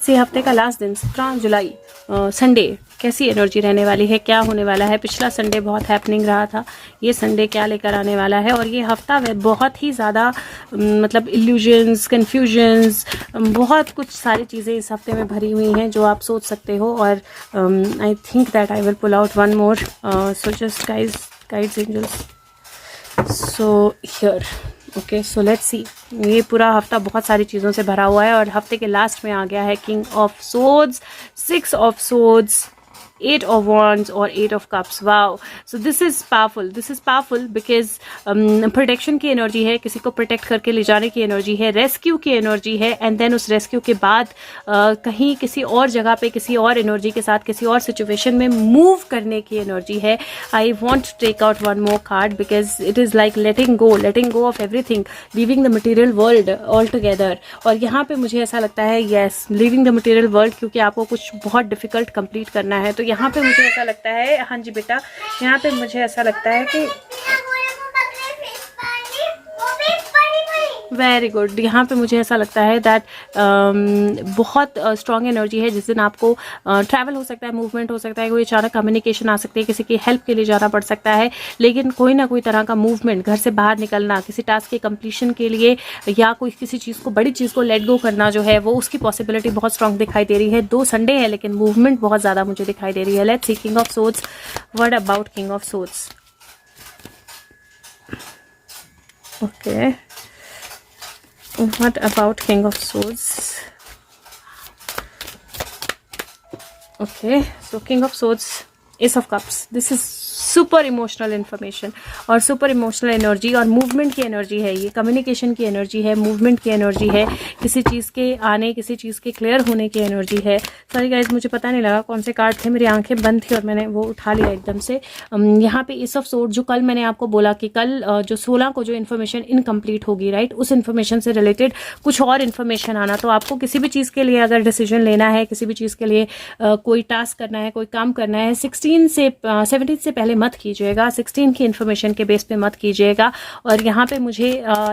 सी हफ्ते का लास्ट दिन 17 जुलाई संडे कैसी एनर्जी रहने वाली है, क्या होने वाला है। पिछला संडे बहुत हैपनिंग रहा था, ये संडे क्या लेकर आने वाला है। और ये हफ्ता बहुत ही ज़्यादा मतलब इल्यूजन्स, कन्फ्यूजन्स, बहुत कुछ सारी चीज़ें इस हफ्ते में भरी हुई हैं जो आप सोच सकते हो। और I think that I will pull out one more, so just guides angels, so here okay, so let's see. ये पूरा हफ्ता बहुत सारी चीज़ों से भरा हुआ है और हफ्ते के लास्ट में आ गया है king of swords, 6 of swords, 8 of wands और 8 of cups. Wow, so this is powerful because protection की एनर्जी है, किसी को प्रोटेक्ट करके ले जाने की एनर्जी है, रेस्क्यू की एनर्जी है, एंड देन उस रेस्क्यू के बाद कहीं किसी और जगह पे किसी और एनर्जी के साथ किसी और सिचुएशन में मूव करने की एनर्जी है। I want to take out one more card because it is like letting go of everything, living the material world all together. और यहाँ पे मुझे ऐसा लगता है yes, living the material world, क्योंकि आपको कुछ बहुत डिफिकल्ट कंप्लीट करना है। तो यहाँ पे मुझे ऐसा लगता है, हाँ जी बेटा, यहाँ पे मुझे ऐसा लगता है कि वेरी गुड, यहाँ पे मुझे ऐसा लगता है दैट बहुत स्ट्रॉन्ग एनर्जी है। जिस दिन आपको ट्रैवल हो सकता है, मूवमेंट हो सकता है, कोई अचानक कम्युनिकेशन आ सकती है, किसी की हेल्प के लिए जाना पड़ सकता है, लेकिन कोई ना कोई तरह का मूवमेंट, घर से बाहर निकलना, किसी टास्क के कंप्लीशन के लिए, या कोई किसी चीज़ को, बड़ी चीज़ को लेट गो करना जो है वो, उसकी पॉसिबिलिटी बहुत स्ट्रॉन्ग दिखाई दे रही है। 2 संडे है लेकिन मूवमेंट बहुत ज़्यादा मुझे दिखाई दे रही है। Let's C king of swords, what about king of swords. Okay, what about king of swords? Okay, so king of swords, ace of cups, this is super emotional information और super emotional energy और movement की energy है। ये communication की energy है, movement की energy है, किसी चीज़ के आने, किसी चीज़ के क्लियर होने की एनर्जी है। सॉरी गाइज, मुझे पता नहीं लगा कौन से कार्ड थे, मेरी आंखें बंद थी और मैंने वो उठा लिया एकदम से। यहाँ पे एस ऑफ सोर्ड, जो कल मैंने आपको बोला कि कल जो 16 को जो इन्फॉर्मेशन इनकम्प्लीट होगी, राइट, उस इन्फॉर्मेशन से रिलेटेड कुछ और इन्फॉर्मेशन आना। तो आपको किसी भी चीज़ के लिए अगर डिसीजन लेना है, किसी भी चीज़ के लिए कोई टास्क करना है, कोई काम करना है, 17 से पहले मत कीजिएगा, 16 की इन्फॉर्मेशन के बेस पे मत कीजिएगा। और यहाँ पे मुझे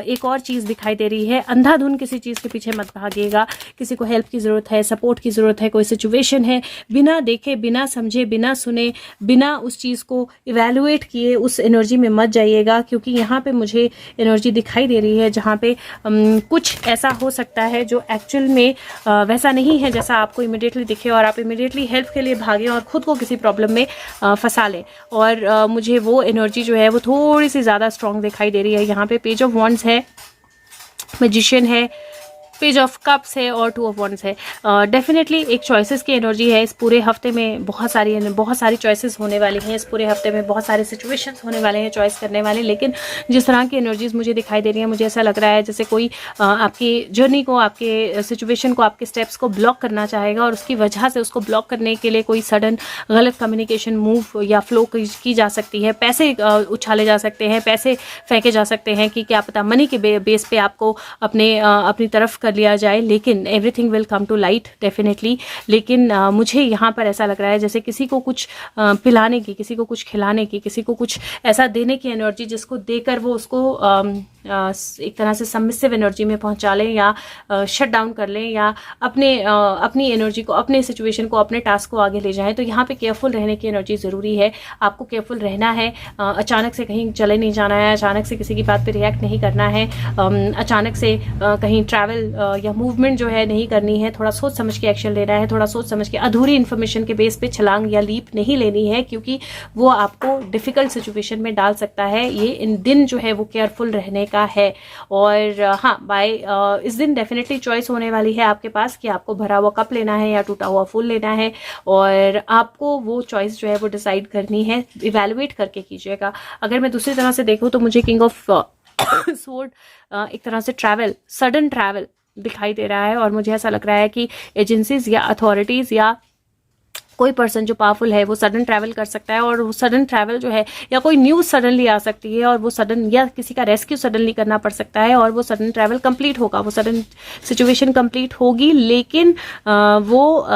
एक और चीज़ दिखाई दे रही है, अंधाधुन किसी चीज़ के पीछे मत भागिएगा। किसी को हेल्प की ज़रूरत है, सपोर्ट की ज़रूरत है, कोई सिचुएशन है, बिना देखे, बिना समझे, बिना सुने, बिना उस चीज़ को इवेलुएट किए उस एनर्जी में मत जाइएगा, क्योंकि यहाँ पे मुझे एनर्जी दिखाई दे रही है जहाँ पे कुछ ऐसा हो सकता है जो एक्चुअल में वैसा नहीं है जैसा आपको इमिडिएटली दिखे, और आप इमिडिएटली हेल्प के लिए भागें और खुद को किसी प्रॉब्लम में फंसा लें। और मुझे वो एनर्जी जो है वो थोड़ी सी ज़्यादा स्ट्रॉन्ग दिखाई दे रही है। यहाँ पे पेज ऑफ वॉन्ड्स है, मैजिशियन है, पेज ऑफ कप्स है और 2 ऑफ वॉन्ड्स है। डेफिनेटली एक चॉइसेस की एनर्जी है। इस पूरे हफ्ते में बहुत सारी चॉइसेस होने वाली हैं। इस पूरे हफ्ते में बहुत सारे सिचुएशंस होने वाले हैं चॉइस करने वाले। लेकिन जिस तरह की एनर्जीज मुझे दिखाई दे रही है, मुझे ऐसा लग रहा है जैसे कोई आपकी जर्नी को, आपके सिचुएशन को, आपके स्टेप्स को ब्लॉक करना चाहेगा, और उसकी वजह से उसको ब्लॉक करने के लिए कोई सडन गलत कम्युनिकेशन, मूव या फ्लो की जा सकती है। पैसे उछाले जा सकते हैं, पैसे फेंके जा सकते हैं कि क्या पता मनी के बेस पे आपको अपनी तरफ कर लिया जाए। लेकिन everything will come to light definitely. लेकिन मुझे यहाँ पर ऐसा लग रहा है जैसे किसी को कुछ पिलाने की, किसी को कुछ खिलाने की, किसी को कुछ ऐसा देने की एनर्जी जिसको देकर वो उसको एक तरह से सबमिसिव एनर्जी में पहुंचा लें, या शट डाउन कर लें, या अपनी एनर्जी को, अपने सिचुएशन को, अपने टास्क को आगे ले जाएं। तो यहाँ पे केयरफुल रहने की एनर्जी ज़रूरी है। आपको केयरफुल रहना है, अचानक से कहीं चले नहीं जाना है, अचानक से किसी की बात पे रिएक्ट नहीं करना है, अचानक से कहीं ट्रैवल या मूवमेंट जो है नहीं करनी है। थोड़ा सोच समझ के एक्शन लेना है, थोड़ा सोच समझ के, अधूरी इन्फॉर्मेशन के बेस पे छलांग या लीप नहीं लेनी है, क्योंकि वो आपको डिफिकल्ट सिचुएशन में डाल सकता है। ये इन दिन जो है वो केयरफुल रहने का है। और हाँ, इस दिन डेफिनेटली चॉइस होने वाली है आपके पास कि आपको भरा हुआ कप लेना है या टूटा हुआ फूल लेना है, और आपको वो चॉइस जो है वो डिसाइड करनी है। इवेलुएट करके कीजिएगा। अगर मैं दूसरी तरह से देखूँ तो मुझे किंग ऑफ स्वॉर्ड एक तरह से ट्रैवल, सडन ट्रैवल दिखाई दे रहा है, और मुझे ऐसा लग रहा है कि एजेंसीज या अथॉरिटीज या कोई पर्सन जो पावरफुल है वो सडन ट्रैवल कर सकता है, और वो सडन ट्रैवल जो है, या कोई न्यूज़ सडनली आ सकती है और वो सडन, या किसी का रेस्क्यू सडनली करना पड़ सकता है और वो सडन ट्रैवल कंप्लीट होगा, वो सडन सिचुएशन कंप्लीट होगी। लेकिन वो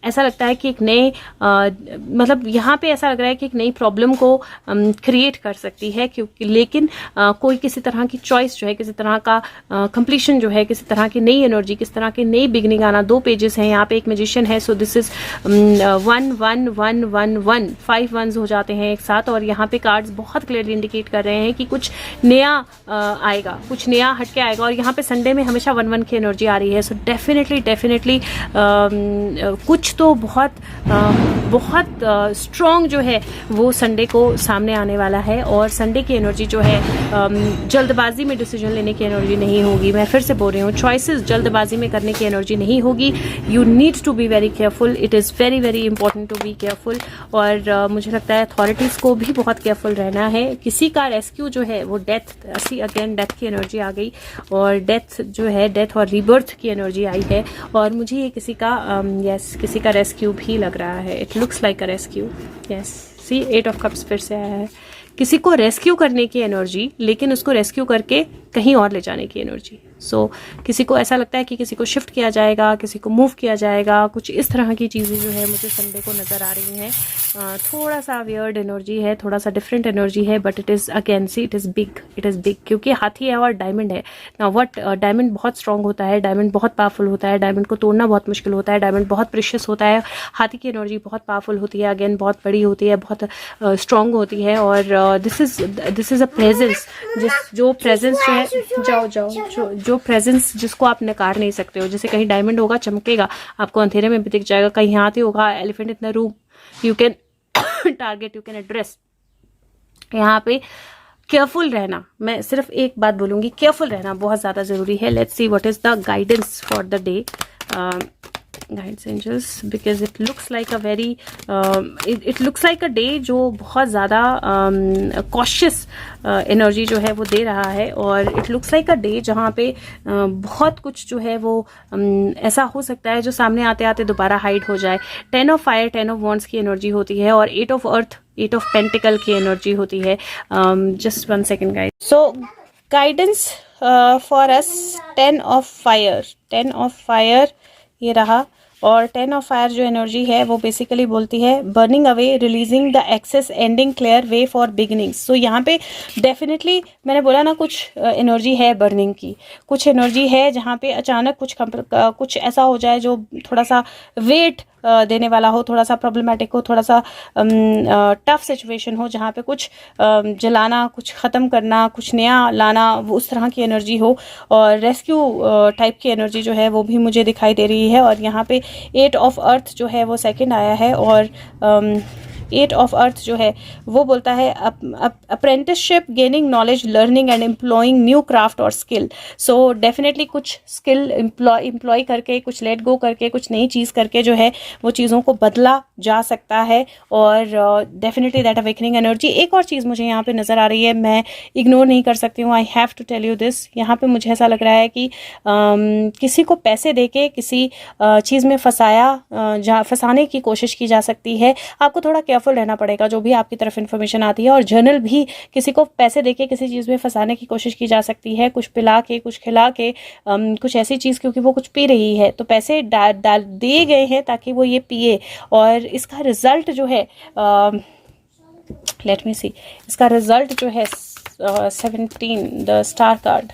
ऐसा लगता है कि एक नए मतलब यहाँ पे ऐसा लग रहा है कि एक नई प्रॉब्लम को क्रिएट कर सकती है, क्योंकि लेकिन कोई किसी तरह की चॉइस जो है, किसी तरह का कंप्लीशन जो है, किसी तरह की नई एनर्जी, किस तरह की नई बिगनिंग आना। 2 पेजेस हैं यहाँ पे, एक मैजिशियन है, सो दिस इज 1 1 1 1 1 5 वंस हो जाते हैं एक साथ, और यहाँ पे कार्ड्स बहुत क्लियरली इंडिकेट कर रहे हैं कि कुछ नया आएगा, कुछ नया हटके आएगा। और यहाँ पे संडे में हमेशा 1 1 की एनर्जी आ रही है, सो डेफिनेटली कुछ तो बहुत स्ट्रॉन्ग जो है वो संडे को सामने आने वाला है। और संडे की एनर्जी जो है जल्दबाजी में डिसीजन लेने की एनर्जी नहीं होगी। मैं फिर से बोल रही हूँ, चॉइसेस जल्दबाजी में करने की एनर्जी नहीं होगी। You need to be very careful, it is very important to be careful. और मुझे लगता है अथॉरिटीज़ को भी बहुत केयरफुल रहना है। किसी का रेस्क्यू जो है वो डेथ, अगेन डेथ की एनर्जी आ गई, और डेथ जो है, डेथ और रीबर्थ की एनर्जी आई है। और मुझे ये किसी का किसी का रेस्क्यू भी लग रहा है। It looks like a rescue, yes. See 8 of cups फिर से आया है। किसी को रेस्क्यू करने की एनर्जी, लेकिन उसको रेस्क्यू करके कहीं और ले जाने की एनर्जी। सो किसी को ऐसा लगता है कि किसी को शिफ्ट किया जाएगा, किसी को मूव किया जाएगा, कुछ इस तरह की चीज़ें जो है मुझे संडे को नज़र आ रही हैं। थोड़ा सा वियर्ड एनर्जी है, थोड़ा सा डिफरेंट एनर्जी है, but it is again see it is big, क्योंकि हाथी है और डायमंड है ना। वट डायमंड बहुत स्ट्रांग होता है, डायमंड बहुत पावरफुल होता है, डायमंड को तोड़ना बहुत मुश्किल होता है, डायमंड बहुत प्रेशियस होता है। हाथी की एनर्जी बहुत पावरफुल होती है, अगेन बहुत बड़ी होती है, बहुत स्ट्रांग होती है। और दिस इज़ अ प्रेजेंस, जो प्रेजेंस जो है, जो प्रेजेंस जिसको आप नकार नहीं सकते हो। जैसे कहीं डायमंड होगा, चमकेगा, आपको अंधेरे में भी दिख जाएगा। कहीं हाथी होगा, एलिफेंट इतना room you can target, you can address. यहाँ पे केयरफुल रहना, मैं सिर्फ एक बात बोलूंगी, केयरफुल रहना बहुत ज्यादा जरूरी है। Let's see what is the guidance for the day, guides angels, because it looks like a very it looks like a day जो बहुत ज़्यादा कॉशियस एनर्जी जो है वो दे रहा है। और it looks like a day जहाँ पे बहुत कुछ जो है वो ऐसा हो सकता है जो सामने आते आते दोबारा हाइड हो जाए। 10 ऑफ फायर, 10 ऑफ वॉन्ड्स की एनर्जी होती है, और 8 ऑफ अर्थ, 8 ऑफ पेंटिकल की एनर्जी होती है। Just 1 second guide. So guidance for us, 10 of fire, 10 of fire ये रहा। और 10 ऑफ फायर जो एनर्जी है वो बेसिकली बोलती है burning away, releasing the excess, ending, clear way for beginnings. So यहाँ पे डेफिनेटली मैंने बोला ना, कुछ एनर्जी है बर्निंग की, कुछ एनर्जी है जहाँ पे अचानक कुछ ऐसा हो जाए जो थोड़ा सा वेट देने वाला हो, थोड़ा सा प्रॉब्लमेटिक हो, थोड़ा सा टफ सिचुएशन हो, जहाँ पे कुछ जलाना, कुछ ख़त्म करना, कुछ नया लाना, वो उस तरह की एनर्जी हो। और रेस्क्यू टाइप की एनर्जी जो है वो भी मुझे दिखाई दे रही है। और यहाँ पे 8 ऑफ अर्थ जो है वो सेकंड आया है, और 8 ऑफ अर्थ जो है वो बोलता है apprenticeship, gaining knowledge, learning and employing new craft और स्किल। सो डेफिनेटली कुछ स्किल एम्प्लॉय करके, कुछ लेट गो करके, कुछ नई चीज़ करके जो है वो चीज़ों को बदला जा सकता है। और डेफिनेटली दैट अवेकनिंग एनर्जी। एक और चीज़ मुझे यहाँ पे नज़र आ रही है, मैं इग्नोर नहीं कर सकती हूँ, I have to tell you this. यहाँ पे मुझे ऐसा लग रहा है कि किसी को पैसे देके किसी चीज़ में फंसाने की कोशिश की जा सकती है। आपको थोड़ा केयरफुल रहना पड़ेगा जो भी आपकी तरफ इन्फॉर्मेशन आती है। और जर्नल भी, किसी को पैसे देके किसी चीज़ में फंसाने की कोशिश की जा सकती है, कुछ पिला के, कुछ खिला के, कुछ ऐसी चीज़, क्योंकि वो कुछ पी रही है तो पैसे डाल दिए गए हैं ताकि वो ये पिए। और इसका रिजल्ट जो है, लेट मी सी, इसका रिजल्ट जो है 17, द स्टार कार्ड,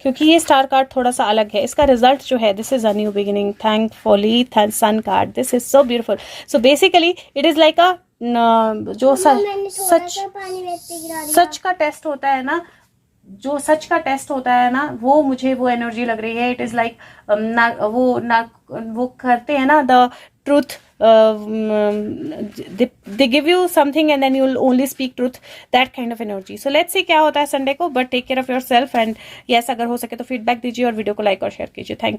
क्योंकि ये स्टार कार्ड थोड़ा सा अलग है। इसका रिजल्ट जो है, this is a new beginning, thankfully, sun card, this is so beautiful. So basically it is like a जो सच का टेस्ट होता है ना, जो सच का टेस्ट होता है ना, वो मुझे वो एनर्जी लग रही है। इट इज लाइक वो करते हैं ना, the truth, they give you something and then you'll only speak truth, that kind of energy. So let's see क्या होता है संडे को, but take care of yourself and yes, अगर हो सके तो फीडबैक दीजिए और वीडियो को लाइक और शेयर कीजिए। Thank you.